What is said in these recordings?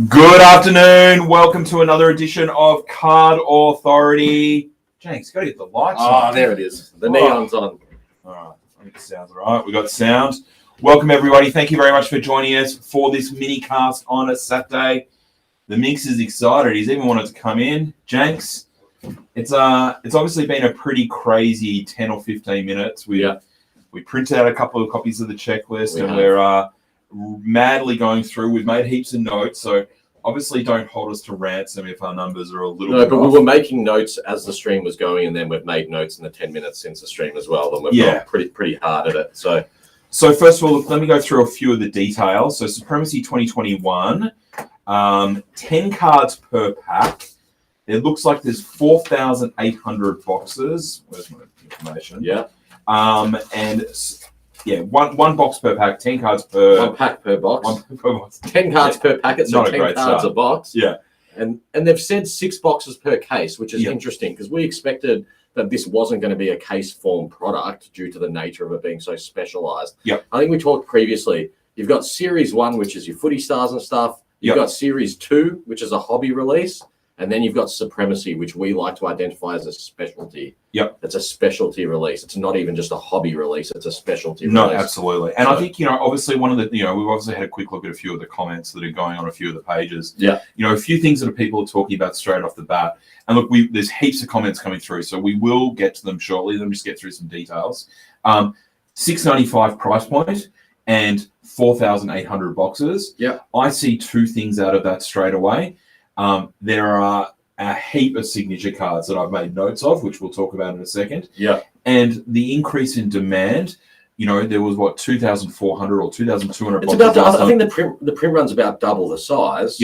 Good afternoon. Welcome to another edition of Card Authority. Jenks, gotta get the lights on. There it is. The neon's on. All right. I think it sounds all right. We got sound. Welcome, everybody. Thank you very much for joining us for this mini cast on a Saturday. The Minx is excited. He's even wanted to come in. Jenks, it's obviously been a pretty crazy 10 or 15 minutes. We printed out a couple of copies of the checklist we're madly going through. We've made heaps of notes, so obviously don't hold us to ransom if our numbers are a little bit but off. we were making notes as the stream was going, and then we've made notes in the 10 minutes since the stream as well, and we've gone pretty hard at it. So first of all, let me go through a few of the details. So Supremacy 2021, 10 cards per pack. It looks like there's 4,800 boxes. Where's my information? One box per pack, 10 cards per... One pack per box. 10 cards per packet, so Not 10 cards a box. Yeah. And they've said 6 boxes per case, which is interesting, because we expected that this wasn't going to be a case form product due to the nature of it being so specialized. I think we talked previously, you've got Series 1, which is your footy stars and stuff. You've got Series 2, which is a hobby release. And then you've got Supremacy, which we like to identify as a specialty. It's a specialty release. It's not even just a hobby release. It's a specialty release. No, absolutely. And I think, obviously one of the, we've obviously had a quick look at a few of the comments that are going on a few of the pages. A few things that people are talking about straight off the bat. And look, there's heaps of comments coming through, so we will get to them shortly. Let me just get through some details. $6.95 price point and 4,800 boxes. I see two things out of that straight away. There are a heap of signature cards that I've made notes of, which we'll talk about in a second. And the increase in demand, there was 2,400 or 2,200 boxes. It's about, I think the print run's about double the size.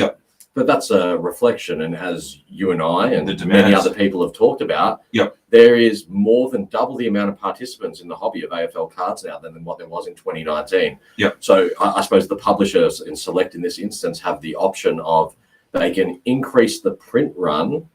But that's a reflection, and as you and I and many other people have talked about, there is more than double the amount of participants in the hobby of AFL cards now than what there was in 2019. So I suppose the publishers in Select in this instance have the option of they can increase the print run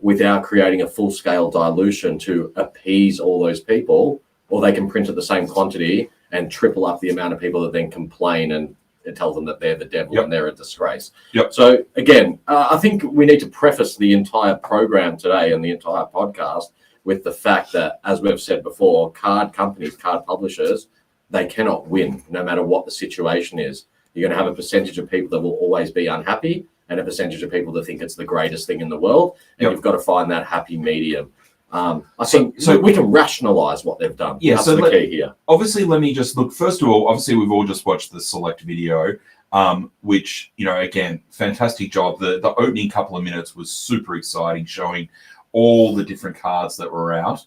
without creating a full-scale dilution to appease all those people, or they can print at the same quantity and triple up the amount of people that then complain and tell them that they're the devil and they're a disgrace. So again, I think we need to preface the entire program today and the entire podcast with the fact that, as we've said before, card companies, card publishers, they cannot win no matter what the situation is. You're going to have a percentage of people that will always be unhappy, and a percentage of people that think it's the greatest thing in the world, and you've got to find that happy medium. I think we can rationalize what they've done. That's the key here. Obviously, let me just look. First of all, obviously, we've all just watched the Select video, which, again, fantastic job. The opening couple of minutes was super exciting, showing all the different cards that were out.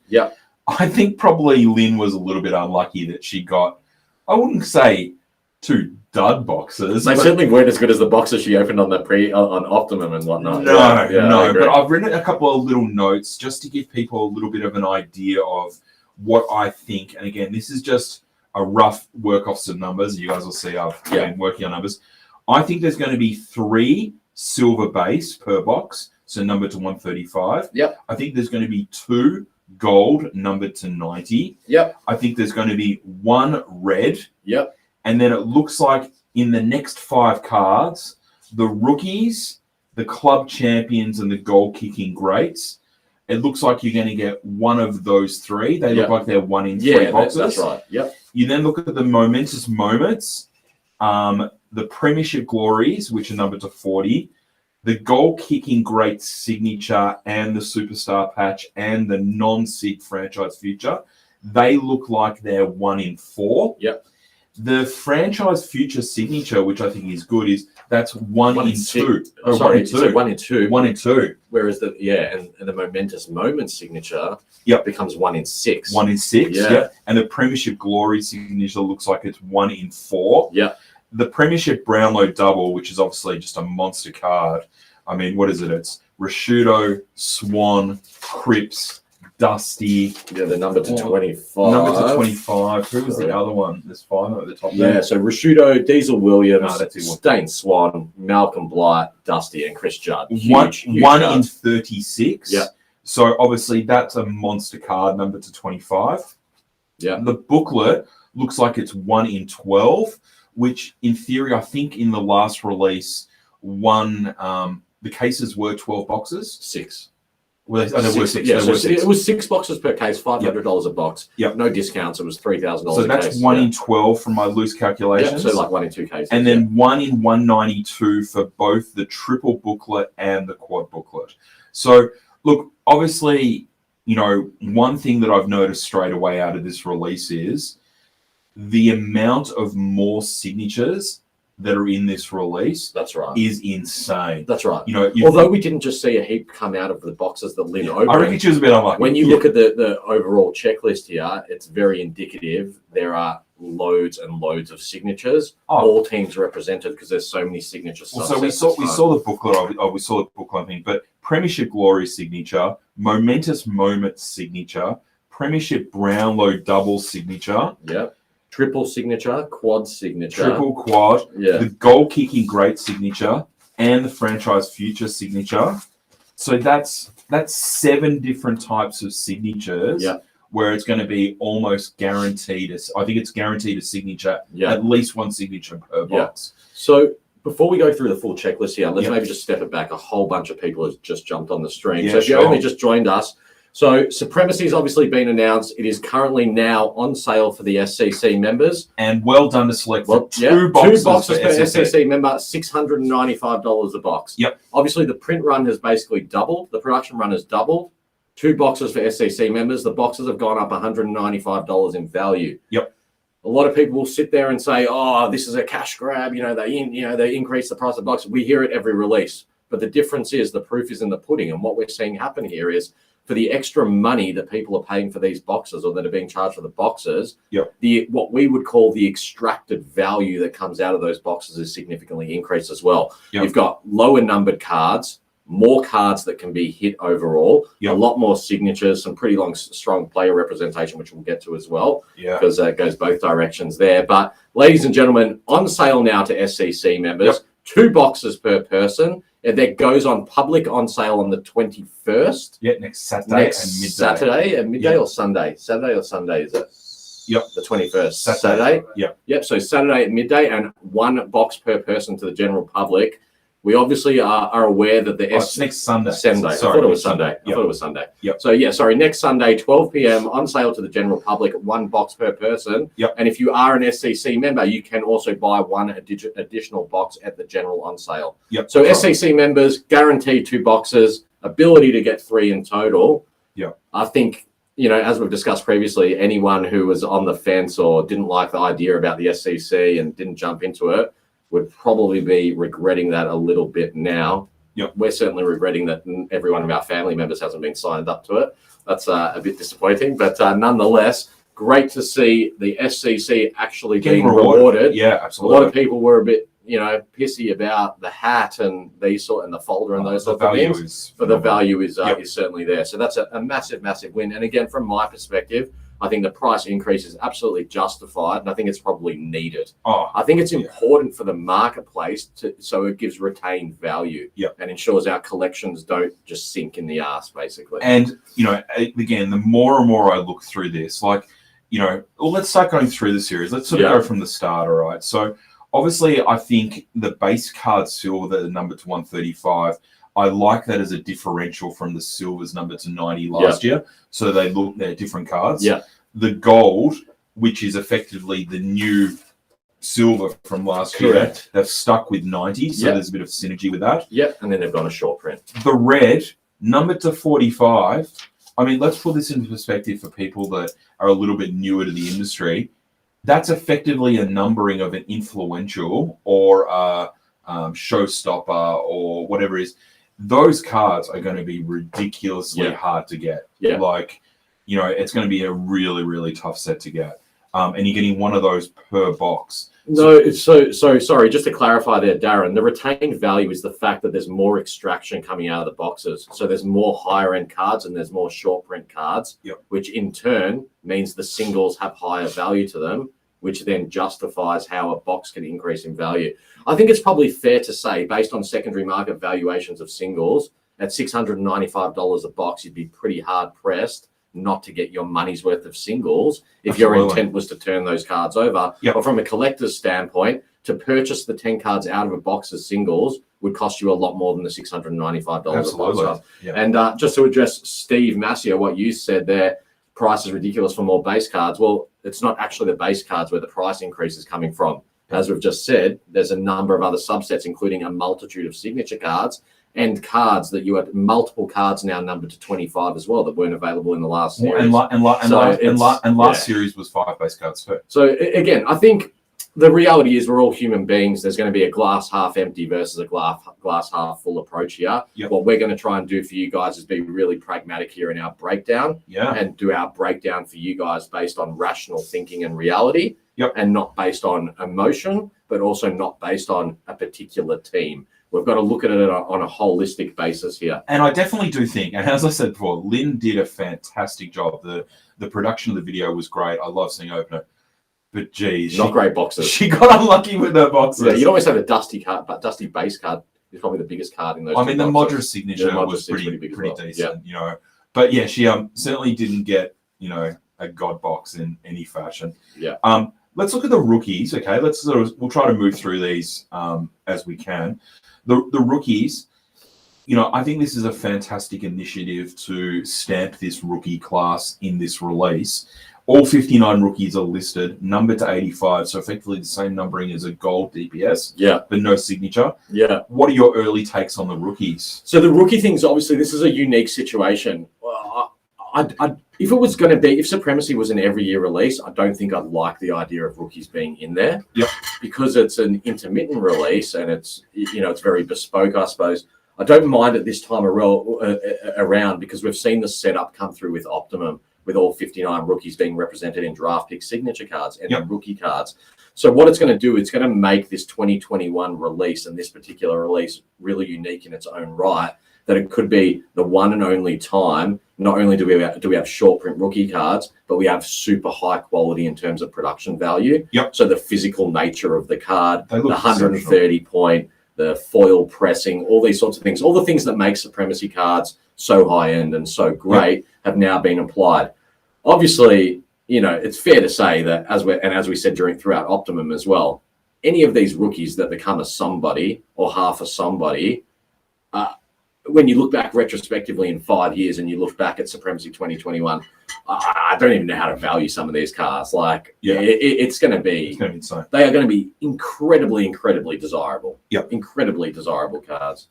I think probably Lynn was a little bit unlucky that she got, I wouldn't say 2 dud boxes. They certainly weren't as good as the boxes she opened on on Optimum and whatnot. No. But I've written a couple of little notes just to give people a little bit of an idea of what I think. And again, this is just a rough work off some numbers. You guys will see I've been working on numbers. I think there's going to be 3 silver base per box, so numbered to 135. I think there's going to be 2 gold numbered to 90. I think there's going to be 1 red. And then it looks like in the next 5 cards, the rookies, the club champions, and the goal-kicking greats, it looks like you're going to get one of those 3. They look like they're 1 in 3 boxes. That's right. You then look at the momentous moments, the premiership glories, which are numbered to 40, the goal-kicking great signature and the superstar patch and the non-SIG franchise future. They look like they're 1 in 4. The franchise future signature, which I think is good, is that's 1 in 2. Oh, sorry, you said 1 in 2. 1 in 2. Whereas and the momentous moment signature becomes 1 in 6. 1 in 6. And the premiership glory signature looks like it's 1 in 4. The premiership Brownlow double, which is obviously just a monster card. I mean, what is it? It's Rashudo, Swan, Cripps, Dusty. The number to 25. Number to 25. Who was the other one? There's 5 at the top there. So Rashudo, Diesel Williams, Stain Swan, Malcolm Blight, Dusty, and Chris Judd. Huge 1 in 36. So obviously that's a monster card, number to 25. The booklet looks like it's 1 in 12, which in theory, I think in the last release one. The cases were 12 boxes. 6. Well, there were 6. Yeah, there were 6. It was 6 boxes per case, $500 a box. Yep. No discounts. It was $3,000. So that's 1 in 12 from my loose calculations. So like 1 in 2 cases. And then 1 in 192 for both the triple booklet and the quad booklet. So look, obviously, one thing that I've noticed straight away out of this release is the amount of more signatures that are in this release. That's right. Is insane. That's right. Although we didn't just see a heap come out of the boxes that Lynn opened. I reckon she was a bit unlucky. When you look at the overall checklist here, it's very indicative. There are loads and loads of signatures. All teams represented because there's so many signatures. Well, so we saw the booklet. We saw the booklet thing, but Premiership Glory signature, Momentous Moment signature, Premiership Brownlow double signature. Yep. Triple signature, quad signature. Triple quad, the goal kicking great signature, and the franchise future signature. So that's 7 different types of signatures where it's going to be almost guaranteed. I think it's guaranteed a signature, at least 1 signature per box. So before we go through the full checklist here, let's maybe just step it back. A whole bunch of people have just jumped on the stream. So if you only just joined us, so Supremacy has obviously been announced. It is currently now on sale for the SCC members. And well done to Select for 2 boxes. 2 boxes per SCC member, $695 a box. Yep. Obviously, the print run has basically doubled. The production run has doubled. 2 boxes for SCC members. The boxes have gone up $195 in value. Yep. A lot of people will sit there and say, "Oh, this is a cash grab." They increase the price of the box. We hear it every release, but the difference is the proof is in the pudding. And what we're seeing happen here is, for the extra money that people are paying for these boxes or that are being charged for the boxes, what we would call the extracted value that comes out of those boxes is significantly increased as well. You've got lower numbered cards, more cards that can be hit overall, a lot more signatures, some pretty strong player representation, which we'll get to as well, because it goes both directions there. But ladies and gentlemen, on sale now to SCC members, 2 boxes per person. That goes on public on sale on the 21st. Yeah, next Saturday and midday. Saturday and midday or Sunday? Saturday or Sunday, is it? Yep. The 21st. Saturday? Yep. So Saturday at midday and 1 box per person to the general public. We obviously are aware that it's next Sunday. Sorry, I thought it was Sunday. I thought it was Sunday. Yep. So next Sunday, 12 p.m. on sale to the general public, 1 box per person. Yep. And if you are an SCC member, you can also buy 1 additional box at the general on sale. Yep. So SCC members guaranteed 2 boxes, ability to get 3 in total. Yep. I think, as we've discussed previously, anyone who was on the fence or didn't like the idea about the SCC and didn't jump into it would probably be regretting that a little bit now. Yep. We're certainly regretting that every one of our family members hasn't been signed up to it. That's a bit disappointing, but nonetheless, great to see the SCC actually being rewarded. Yeah, absolutely. A lot of people were a bit, pissy about the hat and and the folder and those sorts of things. But the value is certainly there. So that's a massive, massive win. And again, from my perspective, I think the price increase is absolutely justified, and I think it's probably needed. I think it's important for the marketplace so it gives retained value and ensures our collections don't just sink in the ass, basically. And, again, the more and more I look through this, let's start going through the series. Let's sort of go from the start, all right? So, obviously, I think the base card silver, the number to 135, I like that as a differential from the silver's number to 90 last year. So they're different cards. Yeah. The gold, which is effectively the new silver from last year, they've stuck with 90. So there's a bit of synergy with that. Yep. And then they've gone a short print. The red, number to 45. I mean, let's put this into perspective for people that are a little bit newer to the industry. That's effectively a numbering of an influential or a showstopper or whatever it is. Those cards are going to be ridiculously hard to get. Yeah. It's going to be a really, really tough set to get. And you're getting 1 of those per box. No, it's so sorry. Just to clarify there, Darren, the retained value is the fact that there's more extraction coming out of the boxes. So there's more higher end cards and there's more short print cards, which in turn means the singles have higher value to them, which then justifies how a box can increase in value. I think it's probably fair to say, based on secondary market valuations of singles, at $695 a box, you'd be pretty hard pressed not to get your money's worth of singles if your intent was to turn those cards over. But from a collector's standpoint, to purchase the 10 cards out of a box as singles would cost you a lot more than the $695 Absolutely. a box. Yeah. And just to address Steve Massio, what you said there, price is ridiculous for more base cards. Well, it's not actually the base cards where the price increase is coming from. As we've just said, there's a number of other subsets, including a multitude of signature cards and cards that you had multiple cards now numbered to 25 as well that weren't available in the last series. And last series was 5 base cards too. So again, I think the reality is we're all human beings. There's going to be a glass half empty versus a glass half full approach here. Yep. What we're going to try and do for you guys is be really pragmatic here in our breakdown, and do our breakdown for you guys based on rational thinking and reality, and not based on emotion, but also not based on a particular team. We've got to look at it on a holistic basis here. And I definitely do think, and as I said before, Lynn did a fantastic job. The production of the video was great. I love seeing her open it. But geez, not great boxes. She got unlucky with her boxes. Yeah, you'd always have a dusty card, but dusty base card is probably the biggest card in those. I mean, the Modra signature was pretty decent, you know. But yeah, she certainly didn't get, you know, a god box in any fashion. Yeah. Let's look at the rookies. Okay, we'll try to move through these as we can. The rookies, you know, I think this is a fantastic initiative to stamp this rookie class in this release. All 59 rookies are listed, numbered to 85, so effectively the same numbering as a gold DPS, but no signature. Yeah. What are your early takes on the rookies? So the rookie things, obviously, this is a unique situation. If it was going to be, if Supremacy was an every year release, I don't think I'd like the idea of rookies being in there. Yep. Because it's an intermittent release and it's, you know, it's very bespoke, I suppose. I don't mind it this time around because we've seen the setup come through with Optimum, with all 59 rookies being represented in draft pick signature cards and then rookie cards. So what it's going to do, it's going to make this 2021 release and this particular release really unique in its own right, that it could be the one and only time. Not only do we have short print rookie cards, but we have super high quality in terms of production value. So the physical nature of the card, the 130 point, the foil pressing, all these sorts of things, all the things that make Supremacy cards so high end and so great have now been applied. Obviously, you know, it's fair to say that as we said throughout Optimum as well, any of these rookies that become a somebody or half a somebody, when you look back retrospectively in 5 years and you look back at Supremacy 2021, I don't even know how to value some of these cards. Like, it's going to be insane. They are going to be incredibly, incredibly desirable. Incredibly desirable cards.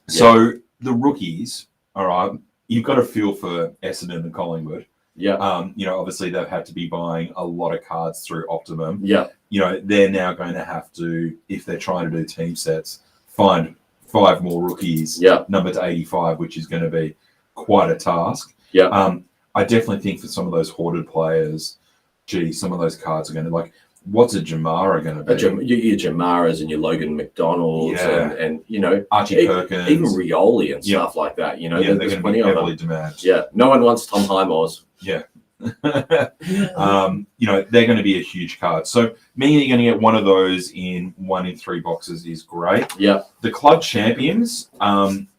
So the rookies, all right, you've got a feel for Essendon and Collingwood. You know, obviously they've had to be buying a lot of cards through Optimum. You know, they're now going to have to, if they're trying to do team sets, find 5 more rookies, number to 85, which is going to be quite a task. I definitely think for some of those hoarded players, some of those cards are going to, like, what's a Jamara going to be? Your Jamaras and your Logan McDonalds and you know, Archie Perkins, even Rioli and stuff like that. You know, they're going to be heavily demanded. No one wants Tom Highmore's. You know, they're going to be a huge card. So meaning you're going to get one of those in 1 in 3 boxes is great. The club champions,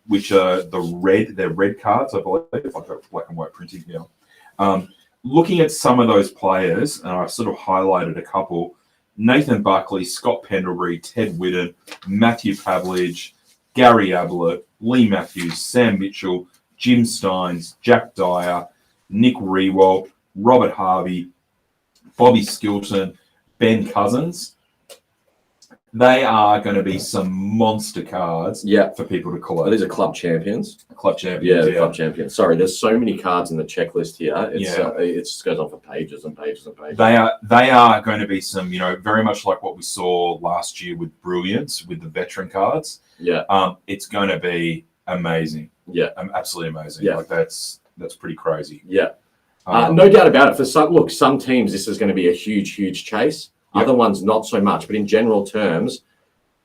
which are they're red cards, I believe, if I've got black and white printing here. Looking at some of those players, and I've sort of highlighted a couple: Nathan Buckley, Scott Pendlebury, Ted Whitten, Matthew Pavlich, Gary Ablett, Lee Matthews, Sam Mitchell, Jim Steins, Jack Dyer, Nick Rewalt, Robert Harvey, Bobby Skilton, Ben Cousins. They are going to be some monster cards for people to collect. These are club champions. Club champions. Club champions. Sorry, there's so many cards in the checklist here. It just goes on for pages and pages and pages. They are going to be some, you know, very much like what we saw last year with Brilliance, with the veteran cards. It's going to be amazing. Absolutely amazing. Like that's pretty crazy. No doubt about it. For some teams, this is going to be a huge chase. Other ones, not so much. But in general terms,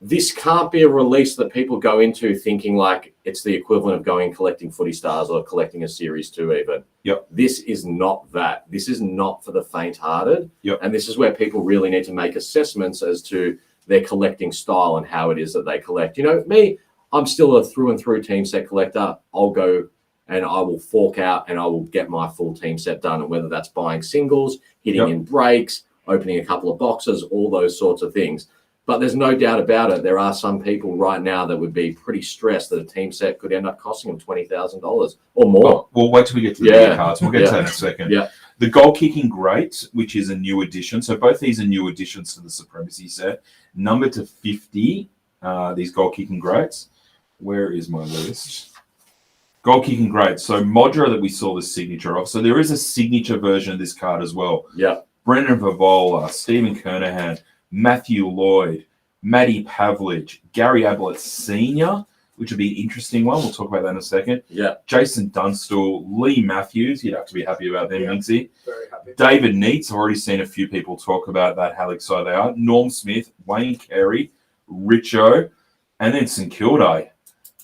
this can't be a release that people go into thinking like it's the equivalent of going collecting Footy Stars or collecting a Series 2 even. This is not that. This is not for the faint-hearted. And this is where people really need to make assessments as to their collecting style and how it is that they collect. You know, me, I'm still a through-and-through team set collector. I'll go and I will fork out and I will get my full team set done. And whether that's buying singles, hitting in breaks, opening a couple of boxes, all those sorts of things. But there's no doubt about it. There are some people right now that would be pretty stressed that a team set could end up costing them $20,000 or more. Oh, well, wait till we get to the big cards. We'll get to that in a second. Yeah. The goal kicking great, which is a new addition. So both these are new additions to the Supremacy set. Numbered to 50, these goal kicking greats. Where is my list? Goal kicking greats. So Modra that we saw the signature of. So there is a signature version of this card as well. Yeah. Brendan Vavola, Stephen Kernahan, Matthew Lloyd, Matty Pavlich, Gary Ablett Sr., which would be an interesting one. We'll talk about that in a second. Yeah. Jason Dunstall, Lee Matthews. You'd have to be happy about them, Minxie. Very happy. David Neitz. I've already seen a few people talk about that, how excited they are. Norm Smith, Wayne Carey, Richo, and then St Kilda.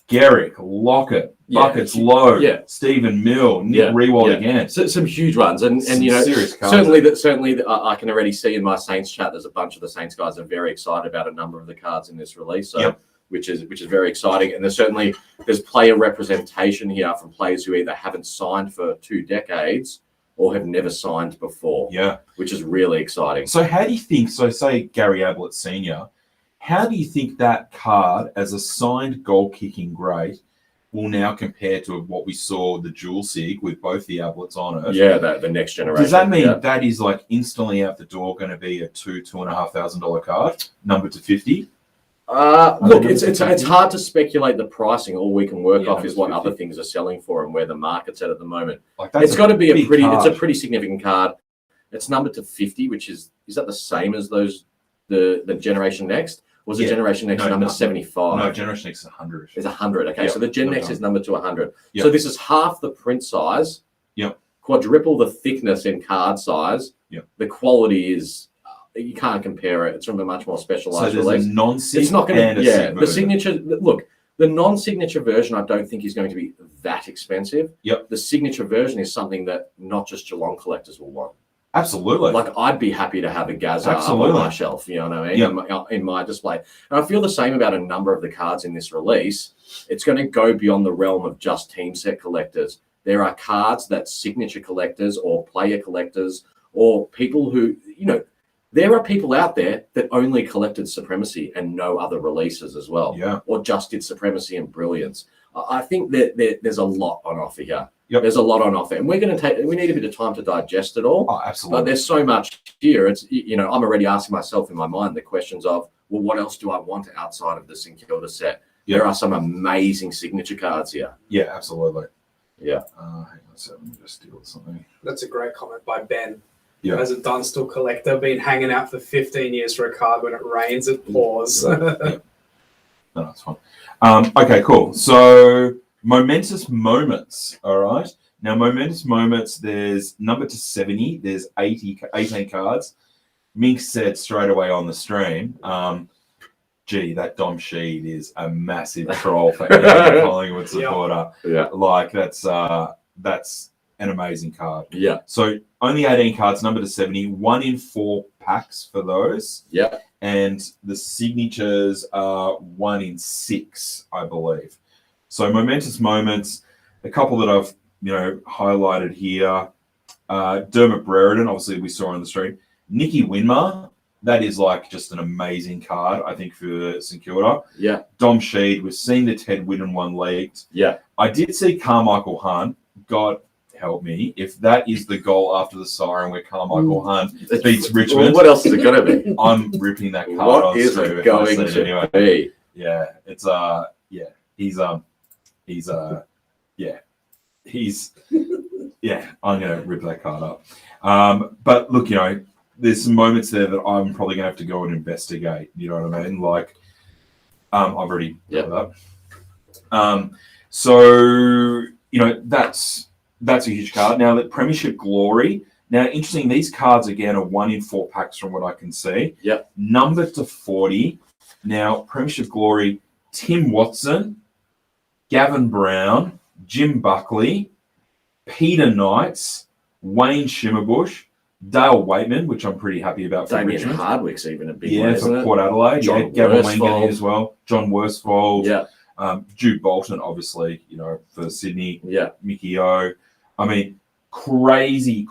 Garrick, Lockett, Buckets Lowe, Stephen Mill, Nick Rewald again. So, some huge ones, and you know, serious cards. certainly, I can already see in my Saints chat. There's a bunch of the Saints guys are very excited about a number of the cards in this release. So, which is very exciting. And there's player representation here from players who either haven't signed for 2 decades or have never signed before. Yeah, which is really exciting. So, how do you think? So, say Gary Ablett Sr. How do you think that card, as a signed goal-kicking great, will now compare to what we saw the dual sig with both the Ablets on it? Yeah, the next generation. Does that mean that is like instantly out the door going to be a $2,500 card, numbered to 50? Look, it's hard to speculate the pricing. All we can work off is what 50. Other things are selling for and where the market's at the moment. Like it's got to be it's a pretty significant card. It's numbered to 50, which is that the same as the Generation Next? Was the Generation Next number to 75? No, Generation Next is 100. It's 100. Okay, so the Gen Next is numbered to 100. Yep. So this is half the print size. Yep. Quadruple the thickness in card size. Yep. The quality is you can't compare it. It's from a much more specialized release. A non-sig. It's not going to. The signature. Look, the non-signature version I don't think is going to be that expensive. Yep. The signature version is something that not just Geelong collectors will want. Absolutely. Like I'd be happy to have a Gaza up on my shelf, you know what I mean, in my display. And I feel the same about a number of the cards in this release. It's going to go beyond the realm of just team set collectors. There are cards that signature collectors or player collectors or people who, you know, there are people out there that only collected Supremacy and no other releases as well. Yeah. Or just did Supremacy and Brilliance. I think that there's a lot on offer here. Yep. There's a lot on offer, and we need a bit of time to digest it all. Oh, absolutely. But there's so much here. It's, you know, I'm already asking myself in my mind the questions of, well, what else do I want outside of the St Kilda set? Yep. There are some amazing signature cards here. Yeah, absolutely. Yeah. Hang on a second, let me just deal with something. That's a great comment by Ben. Yeah. As a Dunstall collector, been hanging out for 15 years for a card. When it rains, it pours. No, that's fine. Okay, cool. So, momentous moments. All right. Now, momentous moments, there's number to 70. There's 18 cards. Mink said straight away on the stream, gee, that Dom Sheed is a massive troll for any Collingwood supporter. Yeah. Like, that's an amazing card. Yeah. So, only 18 cards, number to 70. 1 in 4 packs for those. Yeah. And the signatures are 1 in 6, I believe. So momentous moments, a couple that I've highlighted here. Dermot Brereton, obviously we saw on the stream. Nicky Winmar, that is like just an amazing card, I think, for St Kilda. Yeah. Dom Sheed, we've seen the Ted Whitten one leaked. Yeah. I did see Carmichael Hunt. God help me if that is the goal after the siren where Carmichael Hunt beats Richmond. Well, what else is it going to be? I'm ripping that card. What is it going to be? Yeah, it's I'm gonna rip that card up. But look, there's some moments there that I'm probably gonna have to go and investigate. You know what I mean? Like, I've already done that. So that's a huge card. Now, that Premiership Glory. Now, interesting, these cards, again, are 1 in 4 packs from what I can see. Yep. Numbered to 40. Now, Premiership Glory, Tim Watson, Gavin Brown, Jim Buckley, Peter Knights, Wayne Shimmerbush, Dale Waitman, which I'm pretty happy about for Damien Richmond. Hardwick's even a big one, isn't for it? Port Adelaide. John Gavin Worsfold Wangan as well. John Worsfold. Yeah. Jude Bolton, obviously, for Sydney. Yeah. Mickey O. I mean, crazy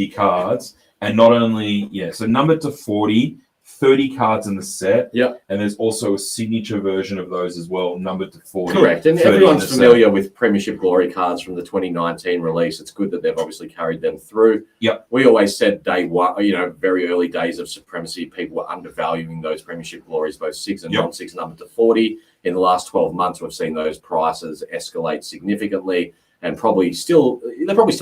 cards. And not only, so numbered to 40, 30 cards in the set. Yeah. And there's also a signature version of those as well, numbered to 40. Correct. And 30 in everyone's the familiar with Premiership Glory cards from the 2019 release. It's good that they've obviously carried them through. Yep. We always said day one, very early days of Supremacy, people were undervaluing those Premiership Glories, both 6 and non-6, numbered to 40. In the last 12 months, we've seen those prices escalate significantly, and they're probably still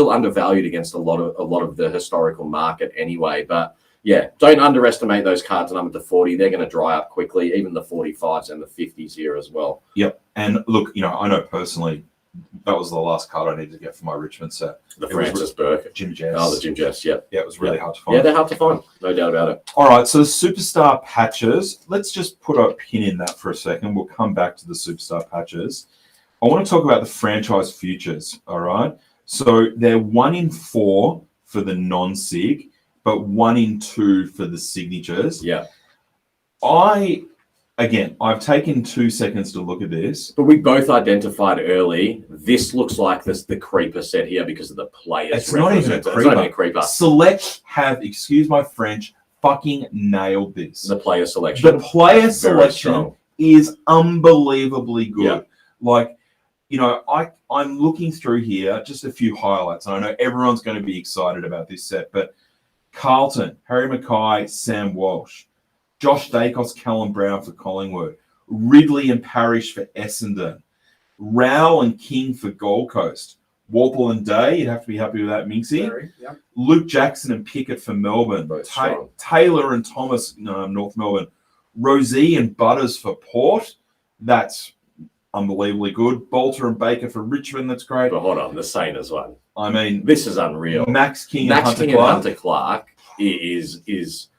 undervalued against a lot of the historical market anyway. But yeah, don't underestimate those cards numbered to 40. They're going to dry up quickly, even the 45s and the 50s here as well. Yep. And look, I know personally that was the last card I needed to get for my Richmond set. The Francis Burke. Jim Jess. Oh, the Jim Jess, yeah. Yeah, it was really hard to find. Yeah, they're hard to find. No doubt about it. All right, so the Superstar patches, let's just put a pin in that for a second. We'll come back to the Superstar patches. I want to talk about the franchise futures, all right? So they're 1 in 4 for the non-sig, but 1 in 2 for the signatures. Yeah. I've taken 2 seconds to look at this. But we both identified early, this looks like the creeper set here because of the players. It's not even a creeper. Select have, excuse my French, fucking nailed this. The player selection. The player selection is unbelievably good. Yeah. Like, I'm looking through here, just a few highlights. And I know everyone's going to be excited about this set, but Carlton, Harry Mackay, Sam Walsh, Josh Dacos, Callum Brown for Collingwood, Ridley and Parrish for Essendon, Rowell and King for Gold Coast, Warple and Day, you'd have to be happy with that, Minxie. Yep. Luke Jackson and Pickett for Melbourne, Taylor and Thomas, North Melbourne, Rosie and Butters for Port, that's unbelievably good. Bolter and Baker for Richmond, that's great. But hold on, the Sainers one. I mean, this is unreal. Max King and Hunter Clark is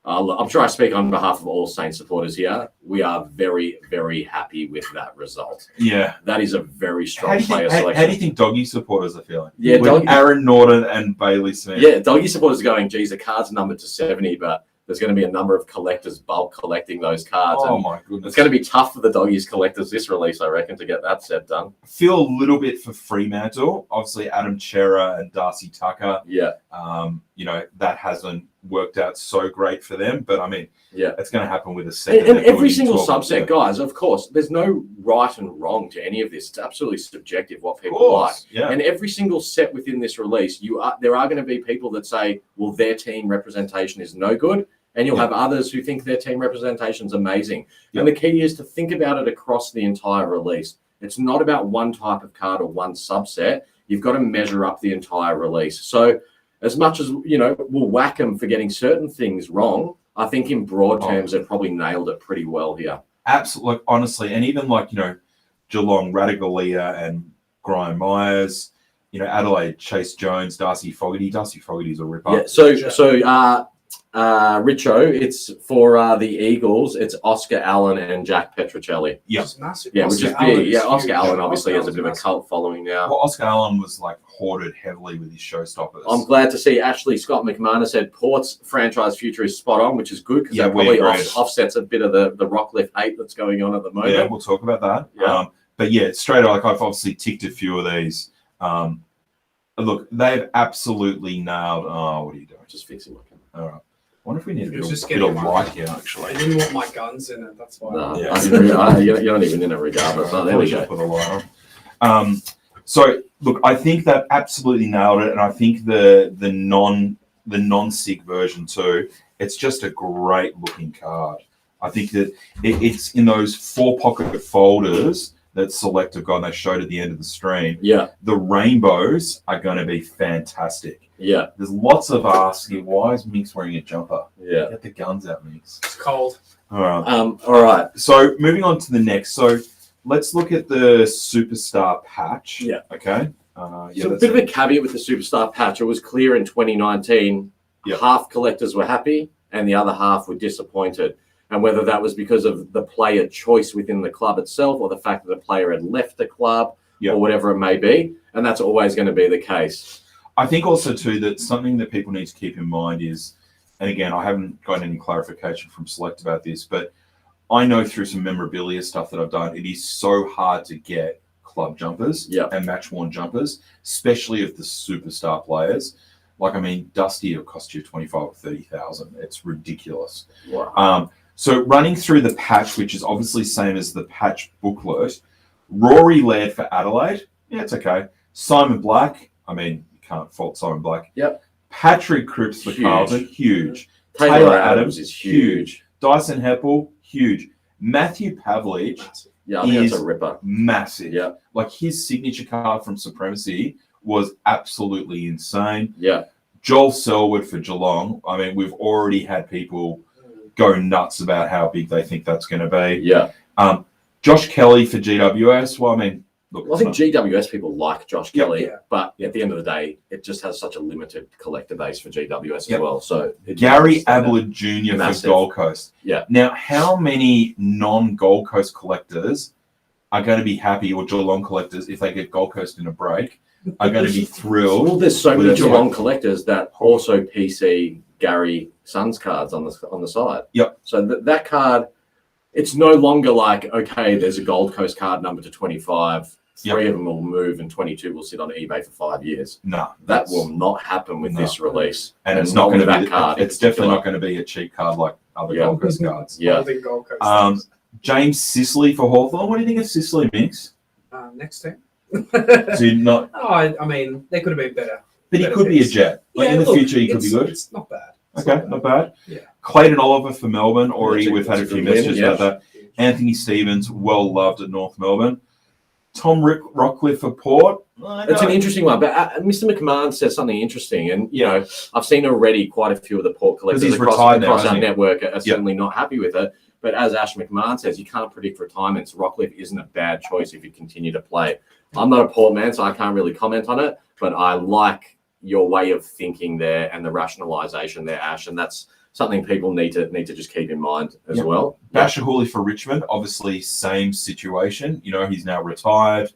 I'm sure I speak on behalf of all Saints supporters here. We are very, very happy with that result. Yeah. That is a very strong player selection. How do you think Doggy supporters are feeling? Yeah, with Aaron Norton and Bailey Smith. Yeah, Doggy supporters are going, geez, the card's numbered to 70, but there's going to be a number of collectors bulk collecting those cards. Oh, my goodness. It's going to be tough for the Doggies collectors this release, I reckon, to get that set done. I feel a little bit for Fremantle. Obviously, Adam Chera and Darcy Tucker. Yeah. That hasn't worked out so great for them. But, I mean, it's going to happen with a set. And every single subset, guys, of course, there's no right and wrong to any of this. It's absolutely subjective what people like. Yeah. And every single set within this release, there are going to be people that say, well, their team representation is no good. And you'll have others who think their team representation is amazing. And the key is to think about it across the entire release. It's not about one type of card or one subset. You've got to measure up the entire release. So as much as, we'll whack them for getting certain things wrong, I think in broad terms, they've probably nailed it pretty well here. Absolutely, honestly. And even Geelong, Radigalia and Graham Myers, Adelaide, Chase Jones, Darcy Fogarty. Darcy Fogarty's a ripper. Yeah, so Richo, it's for the Eagles. It's Oscar Allen and Jack Petrocelli. Yeah, which is big. Yeah, Oscar Allen obviously has a bit of a cult following now. Well, Oscar Allen was hoarded heavily with his showstoppers. I'm glad to see Ashley Scott McMahon said Port's franchise future is spot on, which is good because that probably offsets a bit of the Rockcliffe hate that's going on at the moment. Yeah, we'll talk about that. Yeah. But yeah, straight up, I've obviously ticked a few of these. Look, they've absolutely nailed. Oh, what are you doing? Just fixing my camera. All right. I wonder if we need a bit of light here, actually. I didn't want my guns in it, that's why. No, you're not even in it regardless. Oh, there we go. Put a light on. So, look, I think that absolutely nailed it, and I think the non-sig version too, it's just a great looking card. I think that it's in those 4-pocket folders that Select have got, and they showed at the end of the stream. Yeah. The rainbows are going to be fantastic. Yeah. There's lots of asking, why is Minx wearing a jumper? Yeah. Get the guns out, Minx. It's cold. All right. All right. So moving on to the next. So let's look at the Superstar patch. Yeah. Okay. So a bit of a caveat with the Superstar patch. It was clear in 2019, half collectors were happy and the other half were disappointed. And whether that was because of the player choice within the club itself or the fact that the player had left the club or whatever it may be. And that's always going to be the case. I think also, too, that something that people need to keep in mind is, and again, I haven't got any clarification from Select about this, but I know through some memorabilia stuff that I've done, it is so hard to get club jumpers and match-worn jumpers, especially of the superstar players. Like, I mean, Dusty will cost you 25 or 30,000. It's ridiculous. Wow. So running through the patch, which is obviously same as the patch booklet, Rory Laird for Adelaide. Yeah, it's okay. Simon Black. I mean, you can't fault Simon Black. Yep. Patrick Cripps for Carlton. Huge. Taylor Adams is huge. Dyson Heppel. Huge. Matthew Pavlich. Yeah, I think that's a ripper. Massive. Yeah. Like his signature card from Supremacy was absolutely insane. Yeah. Joel Selwood for Geelong. I mean, we've already had people go nuts about how big they think that's going to be. Yeah. Josh Kelly for GWS. Well, I mean, look, I think GWS people like Josh Kelly, yeah. but at the end of the day, it just has such a limited collector base for GWS as well. So Gary Ablett Jr. Massive. for Gold Coast. Yeah. Now, how many non-Gold Coast collectors are going to be happy, or Geelong collectors, if they get Gold Coast in a break, are going to be thrilled? Well, there's so many with Geelong collectors that also PC Gary Suns cards on the side. Yep. So that card, it's no longer like, okay, there's a Gold Coast card number to 25. Three of them will move and 22 will sit on eBay for 5 years. No, that will not happen with this release. And it's not going to be that card. It's definitely not going to be a cheap card like other Gold Coast cards. Yeah. Gold Coast James Sicily for Hawthorn. What do you think of Sicily, Mix? next team. Do you not? Oh, I mean, they could have been better. But he could be a Jet. Like in the future, he could be good. It's not bad. Okay, not bad. Yeah. Clayton Oliver for Melbourne. Already, we've had a few messages win, about that. Anthony Stevens, well loved at North Melbourne. Tom Rockcliffe for Port. It's an interesting one, but Mr. McMahon says something interesting, and you know, I've seen already quite a few of the Port collectors across our network are certainly not happy with it. But as Ash McMahon says, you can't predict retirements. Rockcliffe isn't a bad choice if you continue to play. I'm not a Port man, so I can't really comment on it, but I like your way of thinking there and the rationalisation there, Ash, and that's something people need to just keep in mind as well. Basher Hooley for Richmond, obviously same situation. You know, he's now retired.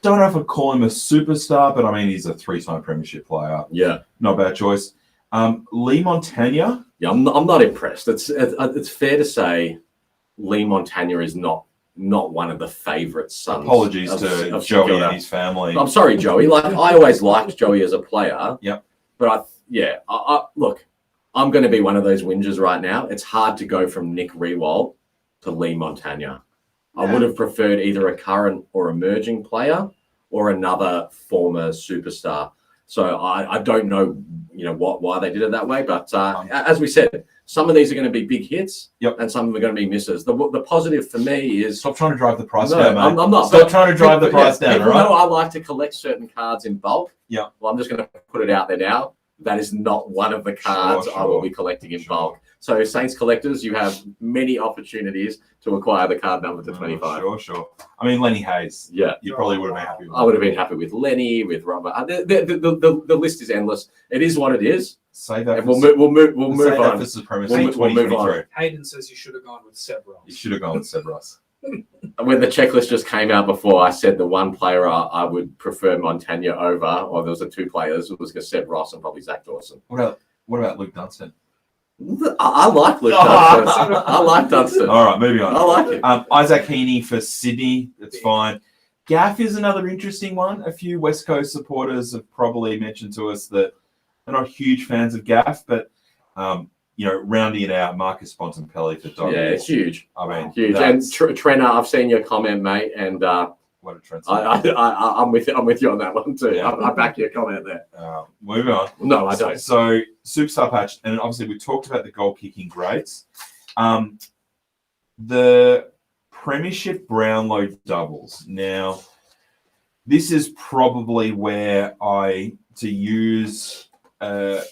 Don't know if I'd call him a superstar, but I mean, he's a 3-time premiership player. Yeah. Not a bad choice. Lee Montagna. Yeah, I'm not impressed. It's fair to say Lee Montagna is not one of the favourite sons. Apologies to Joey and his family. I'm sorry, Joey. Like, I always liked Joey as a player. Yep. But look, I'm going to be one of those whingers right now. It's hard to go from Nick Riewoldt to Lee Montagna. I would have preferred either a current or emerging player or another former superstar. So I don't know, why they did it that way. But as we said, some of these are going to be big hits, and some of them are going to be misses. The positive for me is stop trying to drive the price down, mate. I'm not. Stop trying to drive the price down. People all right? know I like to collect certain cards in bulk. Yeah. Well, I'm just going to put it out there now. That is not one of the cards I will be collecting in bulk. So, Saints collectors, you have many opportunities to acquire the card number to 25. Sure. I mean, Lenny Hayes. Yeah. You probably would have been happy with. I would have been happy with Lenny, with Robert. The list is endless. It is what it is. Say that. And we'll move on. For Supremacy we'll move on. Hayden says you should have gone with Seb Ross. You should have gone with Seb Ross. When the checklist just came out before, I said the one player I would prefer Montagna over, or there was the two players, it was Seb Ross and probably Zach Dawson. What about Luke Dunstan? I like Luke Dunstan. I like Dunstan. All right, moving on. I like it. Isaac Heaney for Sydney. It's fine. Gaff is another interesting one. A few West Coast supporters have probably mentioned to us that they're not huge fans of Gaff, but rounding it out, Marcus Bontempelli for Dog. Yeah, it's huge. I mean, huge. And Trenner, I've seen your comment, mate, and what a Trent. I'm with you on that one too. Yeah. I back your comment there. Moving on. No, I don't. So Superstar patch, and obviously we talked about the goal kicking greats. The Premiership Brownlow doubles. Now, this is probably where to use. Hang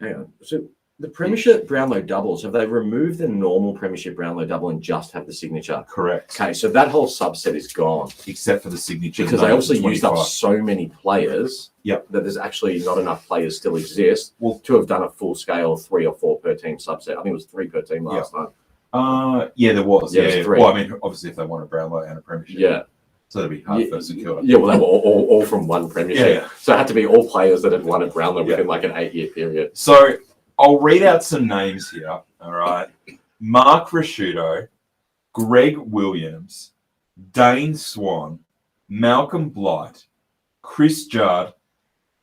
on. So the Premiership Brownlow doubles, have they removed the normal Premiership Brownlow double and just have the signature? Correct. Okay, so that whole subset is gone. Except for the signature. Because they also used up so many players that there's actually not enough players still exist to have done a full scale 3 or 4 per team subset. I think it was 3 per team last time. There was. Yeah. 3. Well, I mean, obviously if they want a Brownlow and a Premiership. Yeah. So that'd be hard for us to kill. Yeah, well, they were all from one Premiership. Yeah. So it had to be all players that had won a Brownlow within like an 8-year period. So I'll read out some names here. All right. Mark Rasciuto, Greg Williams, Dane Swan, Malcolm Blight, Chris Judd,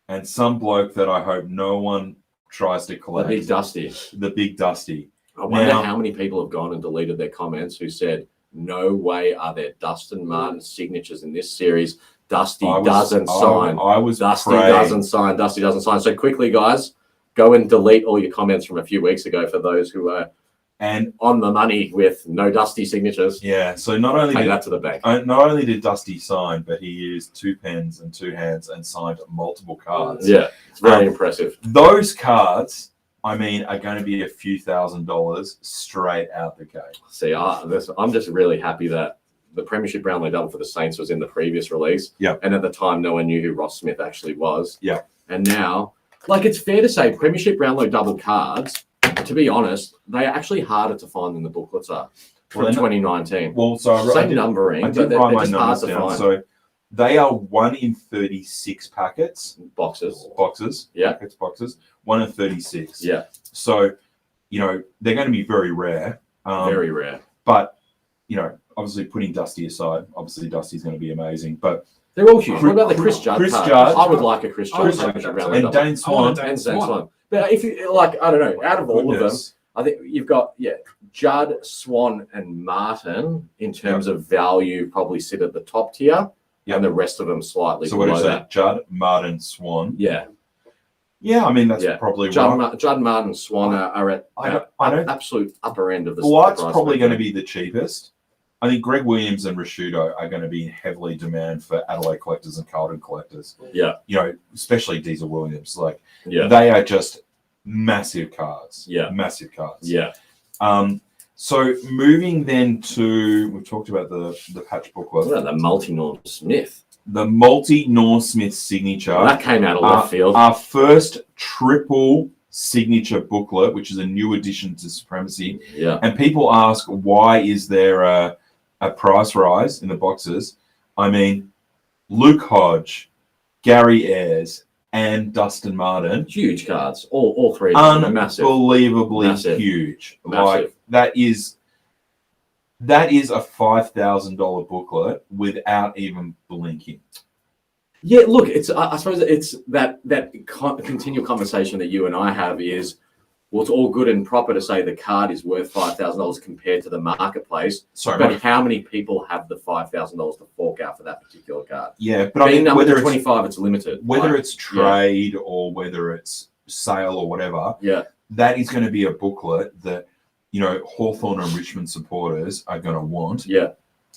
and some bloke that I hope no one tries to collect. The Big Dusty. The Big Dusty. I wonder how many people have gone and deleted their comments who said, no way are there Dustin Martin signatures in this series. Dusty doesn't sign. Dusty doesn't sign. Dusty doesn't sign. So quickly, guys, go and delete all your comments from a few weeks ago for those who are on the money with no Dusty signatures. Yeah. So not only take that to the bank. Not only did Dusty sign, but he used 2 pens and 2 hands and signed multiple cards. Yeah, it's very impressive. Those cards, I mean, are going to be a few $1,000s straight out the gate. See, I'm just really happy that the premiership Brownlow double for the Saints was in the previous release. Yeah. And at the time, no one knew who Ross Smith actually was. Yeah. And now, like, it's fair to say premiership Brownlow double cards, to be honest, they are actually harder to find than the booklets are from 2019. Well, so same numbering, I but did write they're my just hard numbers to down. find. So they are 1 in 36 packets. Boxes. Yeah. Packets, boxes. 1 in 36. Yeah. So, you know, they're going to be very rare. Very rare. But, you know, obviously putting Dusty aside, obviously Dusty's going to be amazing. But they're all huge. What about the Chris Judd card? I would like a Chris Judd. And Dane Swan. And Swan. But if you, like, I don't know, out of all of them, I think you've got, Judd, Swan, and Martin in terms of value probably sit at the top tier. And the rest of them slightly below that. So what is that? Judd, Martin, Swan. Yeah. Yeah, I mean, that's probably right. Judd, Martin, Swan are at absolute upper end of the White's probably going to be the cheapest. I think Greg Williams and Rashudo are going to be in heavily demand for Adelaide collectors and Carlton collectors. Yeah. You know, especially Diesel Williams. Like, they are just massive cards. Yeah. Massive cards. Yeah. So moving then to, we've talked about the patch booklet. What about the multi-Norm Smith? The multi-Norm Smith signature. Well, that came out of left field. Our first triple signature booklet, which is a new addition to Supremacy. Yeah. And people ask, why is there a price rise in the boxes? I mean, Luke Hodge, Gary Ayres, and Dustin Martin. Huge cards. All three of them are massive. Unbelievably huge. Massive. Like, that is a $5,000 booklet without even blinking. Yeah, look, it's I suppose it's that continual conversation that you and I have is, well, it's all good and proper to say the card is worth $5,000 compared to the marketplace. But how many people have the $5,000 to fork out for that particular card? Yeah, but I mean, whether 25, it's limited. Whether it's trade or whether it's sale or whatever, that is going to be a booklet that, you know, Hawthorn and Richmond supporters are going to want. Yeah.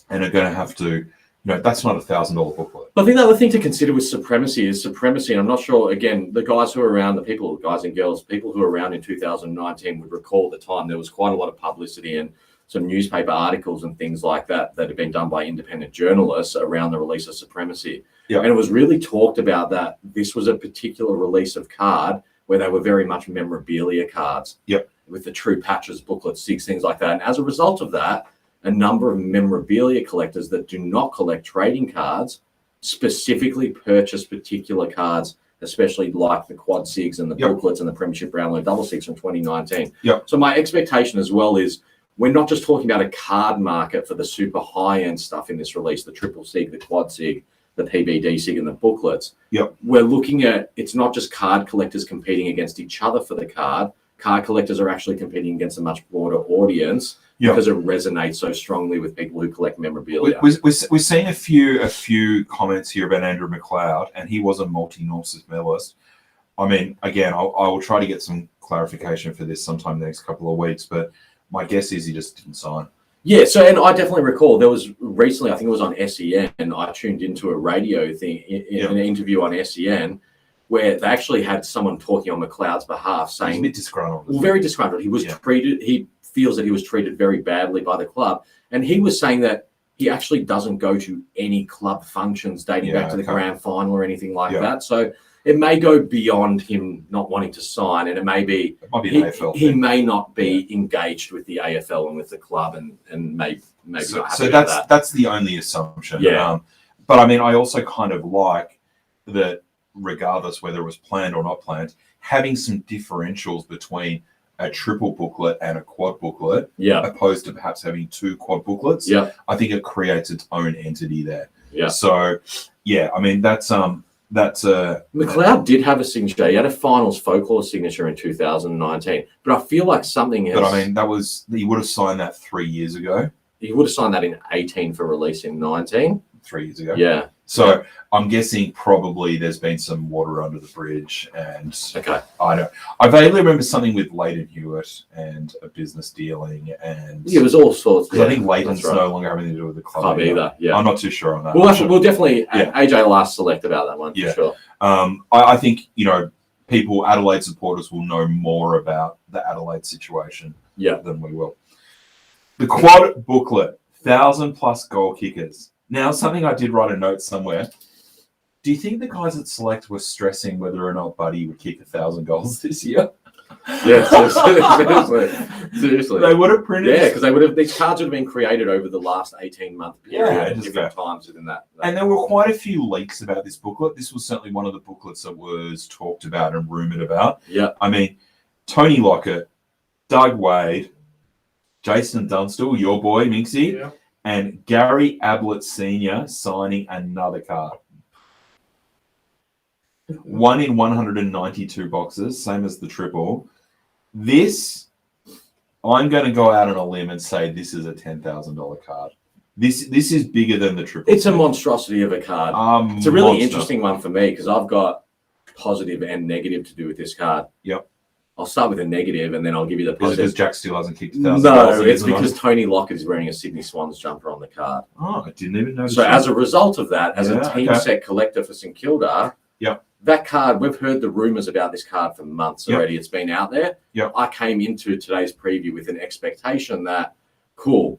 And are going to have to, you know, that's not a $1,000 booklet. But I think the other thing to consider with Supremacy, and I'm not sure, again, the guys who are around, guys and girls, people who were around in 2019 would recall at the time there was quite a lot of publicity and some newspaper articles and things like that that had been done by independent journalists around the release of Supremacy. Yeah. And it was really talked about that this was a particular release of card where they were very much memorabilia cards. Yep. With the true patches, booklets, SIGs, things like that. And as a result of that, a number of memorabilia collectors that do not collect trading cards specifically purchase particular cards, especially like the quad SIGs and the booklets and the Premiership Brownlow double SIGs from 2019. Yep. So my expectation as well is we're not just talking about a card market for the super high-end stuff in this release, the triple SIG, the quad SIG, the PBD SIG and the booklets. Yep. We're looking at, it's not just card collectors competing against each other for the card. Card collectors are actually competing against a much broader audience because it resonates so strongly with people who collect memorabilia. We're seeing a few comments here about Andrew McLeod, and he was a multi-Norm Smith medalist. I mean, again, I will try to get some clarification for this sometime in the next couple of weeks, but my guess is he just didn't sign. Yeah, so, and I definitely recall there was recently, I think it was on SEN, I tuned into a radio thing, in an interview on SEN, where they actually had someone talking on McLeod's behalf saying... He's a bit disgruntled. Well, very disgruntled. He was treated... He feels that he was treated very badly by the club. And he was saying that he actually doesn't go to any club functions dating back to the grand final or anything like that. So it may go beyond him not wanting to sign, and it might be an AFL he may not be engaged with the AFL and with the club, and maybe not happy so about that's the only assumption. Yeah. But I mean, I also kind of like that, regardless whether it was planned or not planned, having some differentials between a triple booklet and a quad booklet, opposed to perhaps having 2 quad booklets. Yeah. I think it creates its own entity there. Yeah. So, yeah, I mean, that's that's a... McLeod did have a signature. He had a finals folklore signature in 2019. But I feel like something has... But I mean, he would have signed that 3 years ago. He would have signed that in 18 for release in 19. 3 years ago. Yeah. So I'm guessing probably there's been some water under the bridge, and I vaguely remember something with Leighton Hewitt and a business dealing, and it was all sorts. I think Leighton's no longer having to do with the club either. Yeah, I'm not too sure on that. We'll definitely AJ will ask Select about that one for sure. I think people, Adelaide supporters, will know more about the Adelaide situation than we will. The quad booklet, 1,000+ goal kickers. Now, something I did write a note somewhere. Do you think the guys at Select were stressing whether or not Buddy would kick 1,000 goals this year? Yeah, seriously. They would have printed. Yeah, because these cards would have been created over the last 18-month period, different times within that. And there were quite a few leaks about this booklet. This was certainly one of the booklets that was talked about and rumored about. Yeah, I mean, Tony Lockett, Doug Wade, Jason Dunstall, your boy Minxie, and Gary Ablett Sr. signing another card. 1 in 192 boxes, same as the triple. This, I'm going to go out on a limb and say this is a $10,000 card. This is bigger than the triple. It's a monstrosity of a card. It's a really interesting one for me because I've got positive and negative to do with this card. Yep. I'll start with a negative and then I'll give you the positive. Is it because Jack still hasn't kicked 1,000? No, it's because Tony Lockett is wearing a Sydney Swans jumper on the card. Oh, I didn't even notice. So as a result of that, as a team set collector for St Kilda, that card, we've heard the rumours about this card for months already. It's been out there. I came into today's preview with an expectation that, cool,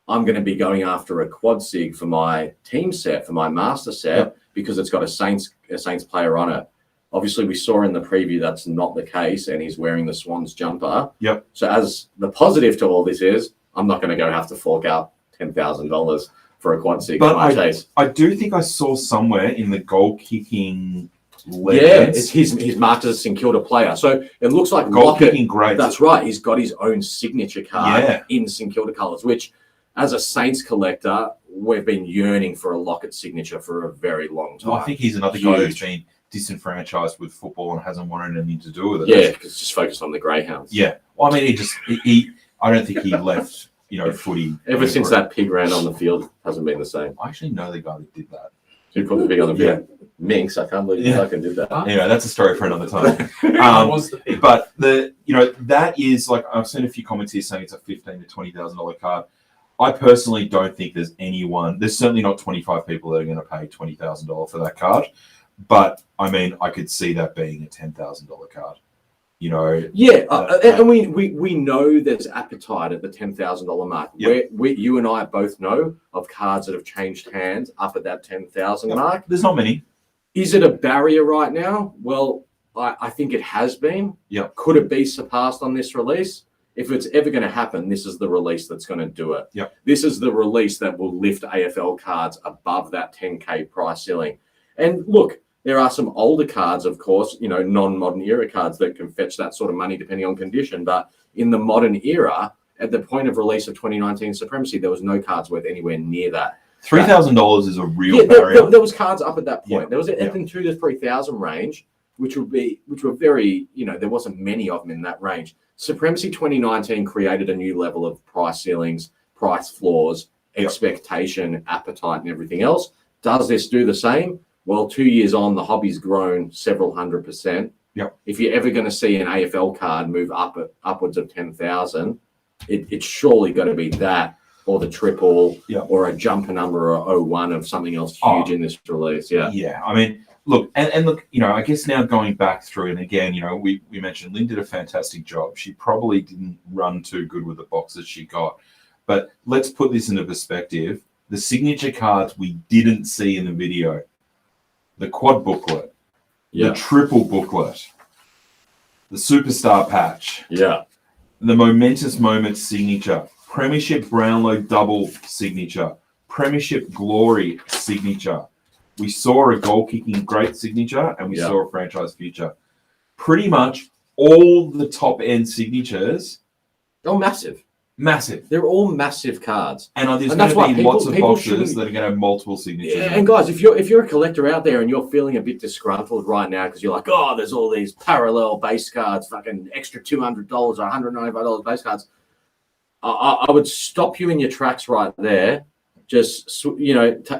I'm going to be going after a quad sig for my team set, for my master set, because it's got a Saints player on it. Obviously, we saw in the preview that's not the case, and he's wearing the Swans jumper. So as the positive to all this is, I'm not going to go have to fork out $10,000 for a quad sig. But I do think I saw somewhere in the goal kicking legends. He's marked as a St Kilda player. So it looks like goal kicking great. That's right. He's got his own signature card in St Kilda colours, which as a Saints collector, we've been yearning for a Lockett signature for a very long time. Well, I think he's another guy who's been disenfranchised with football and hasn't wanted anything to do with it. Yeah, because just focused on the Greyhounds. Yeah. Well, I mean, he I don't think he left, footy. Ever since that pig ran on the field, hasn't been the same. I actually know the guy that did that. Who put the pig on the field? Minx, I can't believe you fucking did that. Anyway, that's a story for another time. But that is like, I've seen a few comments here saying it's a $15,000 to $20,000 card. I personally don't think there's certainly not 25 people that are going to pay $20,000 for that card. But I mean, I could see that being a $10,000 card. And we know there's appetite at the $10,000 mark. You and I both know of cards that have changed hands up at that $10,000 mark. There's not many. Is it a barrier right now? Well, I think it has been. Could it be surpassed on this release? If it's ever going to happen, this is the release that's going to do it. This is the release that will lift AFL cards above that 10K price ceiling. And look, there are some older cards, of course, non-modern era cards that can fetch that sort of money depending on condition. But in the modern era, at the point of release of 2019 Supremacy, there was no cards worth anywhere near that. $3,000 is a real barrier. There was cards up at that point. There was in the $2,000 to $3,000 range, which were very, there wasn't many of them in that range. Supremacy 2019 created a new level of price ceilings, price floors, expectation, appetite, and everything else. Does this do the same? Well, 2 years on, the hobby's grown several 100%. If you're ever going to see an AFL card move upwards of 10,000, it's surely got to be that, or the triple, or a jumper number or 01 of something else huge in this release. Yeah. I mean, look, and look, I guess now going back through, and again, we mentioned Lynn did a fantastic job. She probably didn't run too good with the boxes she got. But let's put this into perspective. The signature cards we didn't see in the video. The quad booklet, the triple booklet, the superstar patch, the momentous moment signature, premiership Brownlow double signature, premiership glory signature. We saw a goal kicking great signature, and we saw a franchise future. Pretty much all the top end signatures. Oh, massive. Massive. They're all massive cards. And there's And that's going why to be lots of people boxes that are going to have multiple signatures. Yeah, and guys, if you're a collector out there and you're feeling a bit disgruntled right now because you're like, oh, there's all these parallel base cards, fucking extra $200 or $195 base cards, I would stop you in your tracks right there. Just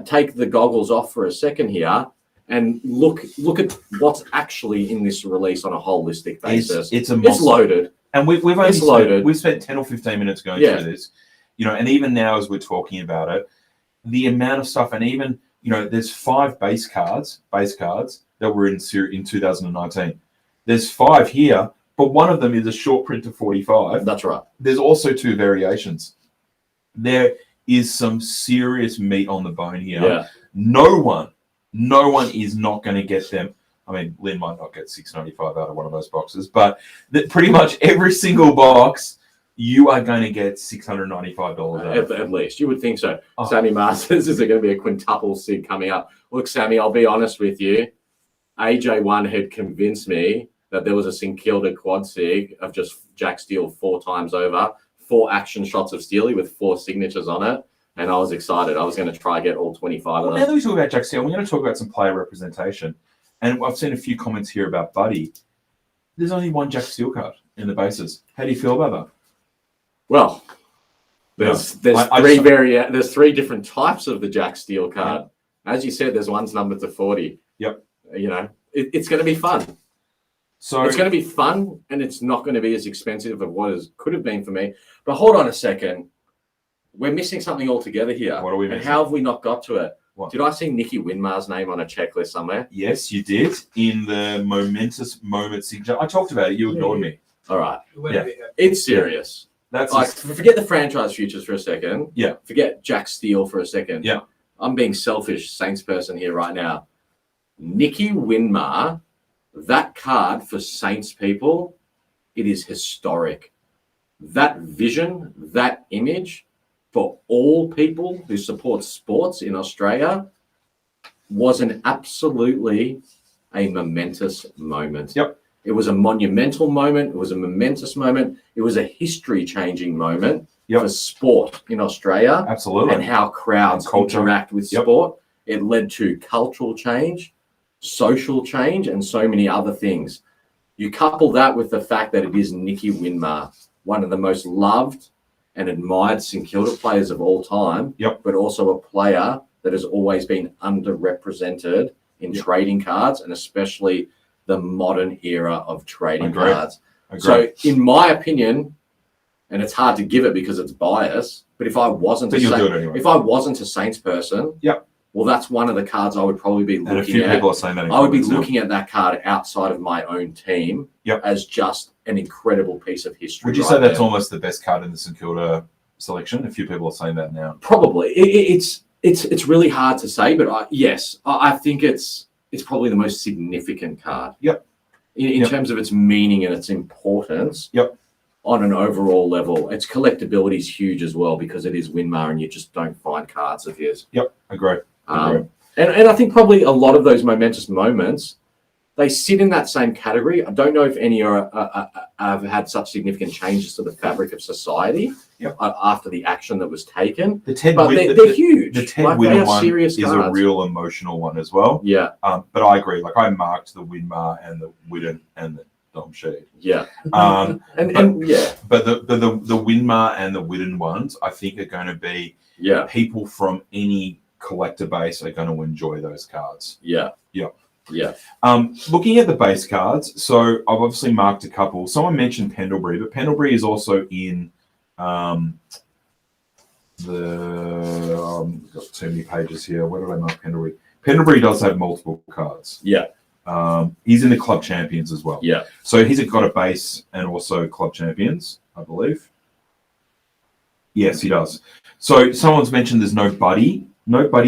take the goggles off for a second here and look at what's actually in this release on a holistic basis. It's loaded. And we've spent 10 or 15 minutes going through this, and even now as we're talking about it, the amount of stuff, and even, there's 5 base cards that were in 2019. There's 5 here, but one of them is a short print of 45. That's right. There's also 2 variations. There is some serious meat on the bone here. Yeah. No one is not going to get them. I mean, Lynn might not get $6.95 out of one of those boxes, but pretty much every single box, you are going to get $695 out at least. You would think so. Oh. Sammy Masters, is there going to be a quintuple sig coming up? Look, Sammy, I'll be honest with you. AJ1 had convinced me that there was a St Kilda quad sig of just Jack Steele 4 times over, 4 action shots of Steely with 4 signatures on it. And I was excited. I was going to try get all 25 of them. Now that we talk about Jack Steele, we're going to talk about some player representation. And I've seen a few comments here about Buddy. There's only 1 Jack Steele card in the bases. How do you feel about that? Well, there's 3 different types of the Jack Steele card. Yeah. As you said, there's one's numbered to 40. Yep. It's going to be fun. So it's going to be fun, and it's not going to be as expensive as what it could have been for me. But hold on a second. We're missing something altogether here. What are we missing? And how have we not got to it? What? Did I see Nicky Winmar's name on a checklist somewhere? Yes, you did. In the momentous moment signature. I talked about it. You ignored me. All right. Yeah. It's serious. That's like, forget the franchise futures for a second. Yeah. Forget Jack Steele for a second. Yeah. I'm being selfish Saints person here right now. Nicky Winmar, that card for Saints people, it is historic. That vision, that image, for all people who support sports in Australia, was absolutely a momentous moment. Yep. It was a monumental moment. It was a momentous moment. It was a history-changing moment for sport in Australia. Absolutely. And how crowds interact with sport. It led to cultural change, social change, and so many other things. You couple that with the fact that it is Nicky Winmar, one of the most loved and admired St Kilda players of all time, but also a player that has always been underrepresented in trading cards, and especially the modern era of trading cards. So, in my opinion, and it's hard to give it because it's biased, but if I wasn't a Saints person, well, that's one of the cards I would probably be looking at. And a few people are saying that. I would be looking at that card outside of my own team as just an incredible piece of history. Would you say that's almost the best card in the St Kilda selection? A few people are saying that now. Probably. It's really hard to say, but I think it's probably the most significant card. In terms of its meaning and its importance. On an overall level, its collectability is huge as well because it is Winmar, and you just don't find cards of his. Agree. And I think probably a lot of those momentous moments, they sit in that same category. I don't know if any have had such significant changes to the fabric of society after the action that was taken. They're huge. The Ted Winner one is cards. a real emotional one as well. But I agree. Like, I marked the Winmar and the Widden and the Dom Sheed. But the Winmar and the Widden ones, I think, are going to be people from any collector base are going to enjoy those cards. Looking at the base cards, so I've obviously marked a couple. Someone mentioned Pendlebury, but Pendlebury is also in got too many pages here. Where did I mark Pendlebury? Pendlebury does have multiple cards. He's in the club champions as well. So he's got a base and also club champions, I believe. Yes, he does. So someone's mentioned there's no buddy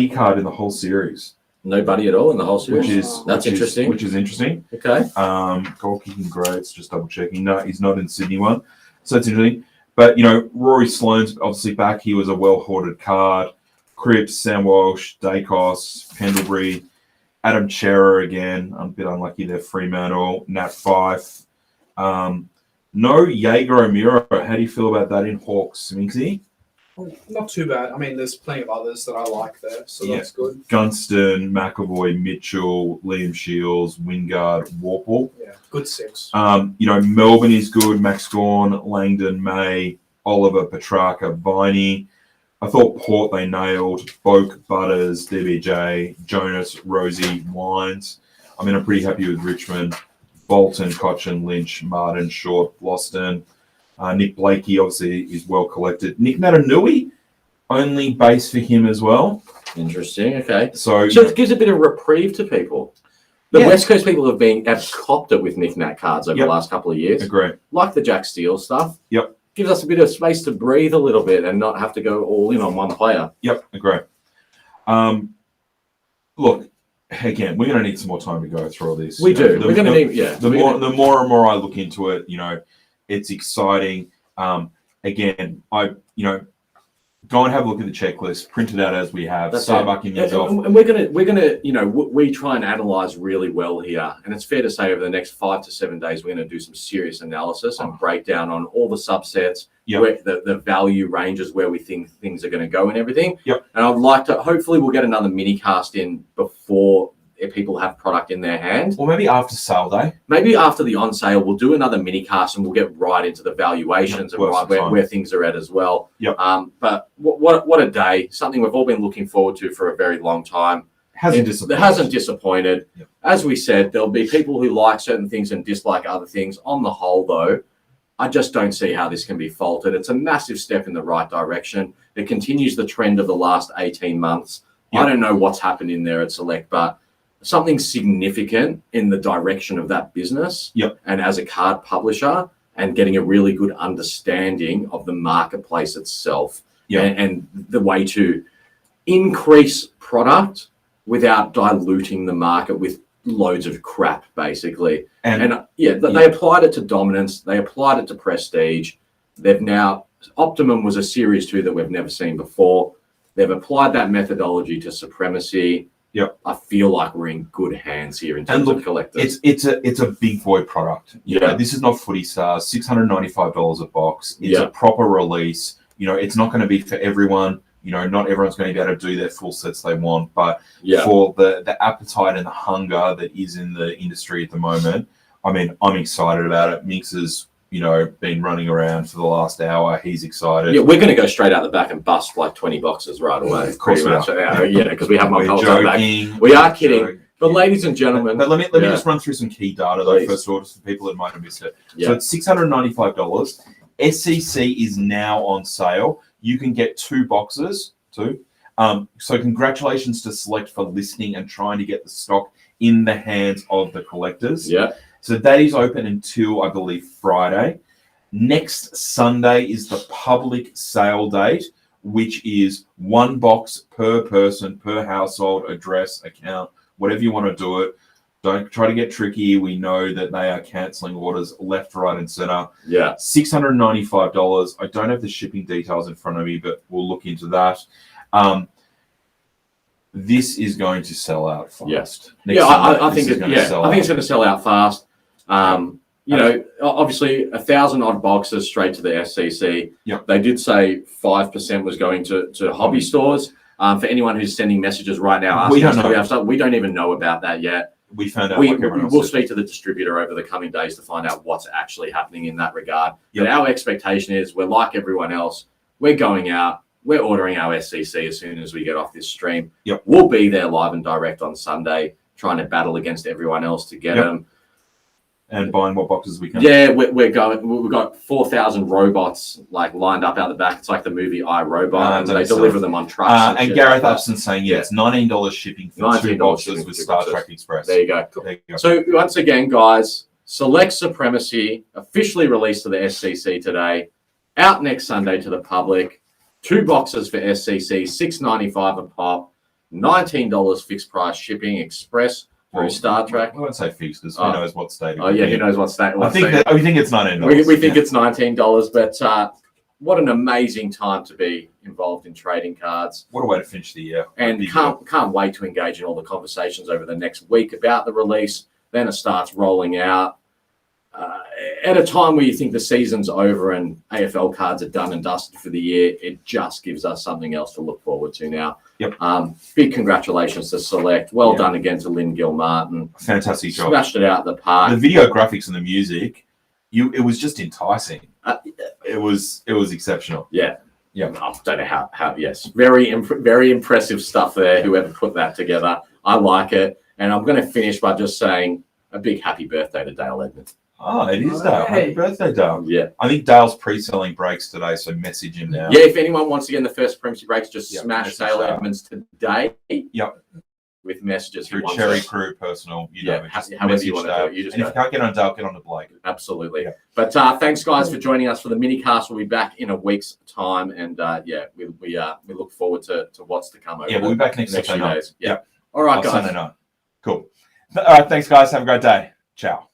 card in the whole series. No buddy at all in the whole series. That's interesting. Which is interesting. Okay. Goal kicking grades, just double checking. No, he's not in Sydney one. So that's interesting. But, Rory Sloane's obviously back. He was a well-hoarded card. Cripps, Sam Walsh, Dacos, Pendlebury, Adam Chera again. I'm a bit unlucky there. Fremantle, Nat Fife, No Jaeger O'Meara. How do you feel about that in Hawks, Minxie? Not too bad. I mean, there's plenty of others that I like there, so that's good. Gunston, McAvoy, Mitchell, Liam Shields, Wingard, Warple. Yeah, good 6. Melbourne is good. Max Gorn, Langdon, May, Oliver, Petrarca, Viney. I thought Port they nailed. Boak, Butters, DBJ, Jonas, Rosie, Wines. I'm pretty happy with Richmond. Bolton, Cochin, Lynch, Martin, Short, Boston. Nick Blakey obviously is well collected. Nick Matanui, only base for him as well. Interesting. Okay. So it gives a bit of reprieve to people. The West Coast people have copped it with Nick Nat cards over the last couple of years. Agree. Like the Jack Steele stuff. Yep. Gives us a bit of space to breathe a little bit and not have to go all in on one player. Yep. Agree. Look, again, we're going to need some more time to go through all this. We're going to need, The more and more I look into it, it's exciting. Again, go and have a look at the checklist, print it out as we have. Start bucking yourself. And we're gonna, we try and analyze really well here. And it's fair to say over the next 5 to 7 days, we're going to do some serious analysis and breakdown on all the subsets, where the value ranges, where we think things are going to go and everything. Yep. And I'd like to, hopefully we'll get another mini cast in before people have product in their hand. Or maybe after sale day. Maybe after the on sale, we'll do another mini cast and we'll get right into the valuations and where things are at as well. Yep. But what a day! Something we've all been looking forward to for a very long time. It hasn't disappointed. Yep. As we said, there'll be people who like certain things and dislike other things. On the whole, though, I just don't see how this can be faulted. It's a massive step in the right direction. It continues the trend of the last 18 months. Yep. I don't know what's happened in there at Select, but something significant in the direction of that business. Yep. And as a card publisher and getting a really good understanding of the marketplace itself. Yep. And the way to increase product without diluting the market with loads of crap, basically. They applied it to dominance. They applied it to prestige. Optimum was a series 2 that we've never seen before. They've applied that methodology to supremacy. Yep. I feel like we're in good hands here in terms of collectors. It's a big boy product. This is not Footy Stars. $695 a box. It's a proper release. It's not going to be for everyone. Not everyone's going to be able to do their full sets they want, but for the appetite and the hunger that is in the industry at the moment, I'm excited about it. Mix has been running around for the last hour. He's excited. Yeah, we're going to go straight out the back and bust like 20 boxes right away. Of course we are. Because we have my pulse on back. We are kidding. But ladies and gentlemen, but let me just run through some key data though, first of all, for people that might have missed it. So it's $695. SCC is now on sale. You can get 2 boxes too. So congratulations to Select for listening and trying to get the stock in the hands of the collectors. Yeah. So that is open until, I believe, Friday. Next Sunday is the public sale date, which is 1 box per person, per household, address, account, whatever you want to do it. Don't try to get tricky. We know that they are cancelling orders left, right, and center. Yeah. $695. I don't have the shipping details in front of me, but we'll look into that. This is going to sell out fast. Yes. I think it's going to sell out fast. Obviously 1,000 odd boxes straight to the SCC. Yep. They did say 5% was going to hobby stores. For anyone who's sending messages right now, asking we don't even know about that yet. We found out. We'll speak to the distributor over the coming days to find out what's actually happening in that regard. Yep. But our expectation is we're like everyone else. We're going out. We're ordering our SCC as soon as we get off this stream. Yep. We'll be there live and direct on Sunday, trying to battle against everyone else to get them. And buying what boxes we can. Yeah, we're going. We've got 4,000 robots lined up out the back. It's like the movie I, Robot, and they deliver them on trucks. And Gareth Upson's saying, it's $19 shipping for 2 boxes with Star Trek Express. There you go. So once again, guys, Select Supremacy officially released to the SCC today. Out next Sunday to the public. 2 boxes for SCC, $6.95 a pop, $19 fixed price shipping express. Through Star Trek. I won't say fixed because who knows what state. Who knows what state? We think it's $19. We think it's $19, but what an amazing time to be involved in trading cards. What a way to finish the year. And can't wait to engage in all the conversations over the next week about the release. Then it starts rolling out. at a time where you think the season's over and AFL cards are done and dusted for the year, it just gives us something else to look forward to now. Yep. Big congratulations to Select. Well done again to Lynn Gilmartin. Fantastic job. Smashed it out of the park. The video graphics and the music, it was just enticing. It was exceptional. Yeah. Yeah. I don't know how yes. Very impressive stuff there, whoever put that together. I like it. And I'm going to finish by just saying a big happy birthday to Dale Edmonds. Oh, it is Dale. Happy birthday, Dale. Yeah. I think Dale's pre-selling breaks today, so message him now. Yeah, if anyone wants to get in the first premiership breaks, just smash Dale Dale. Edmonds today. Yep. With messages through Cherry Crew personal, however you want to do it. If you can't get on Dale, get on to Blake. Absolutely. Yeah. But thanks, guys, for joining us for the mini cast. We'll be back in a week's time, and we look forward to what's to come over. Yeah, we'll be back next few Saturday night. days. Yeah. All right, guys. Sunday night. Cool. All right, thanks, guys. Have a great day. Ciao.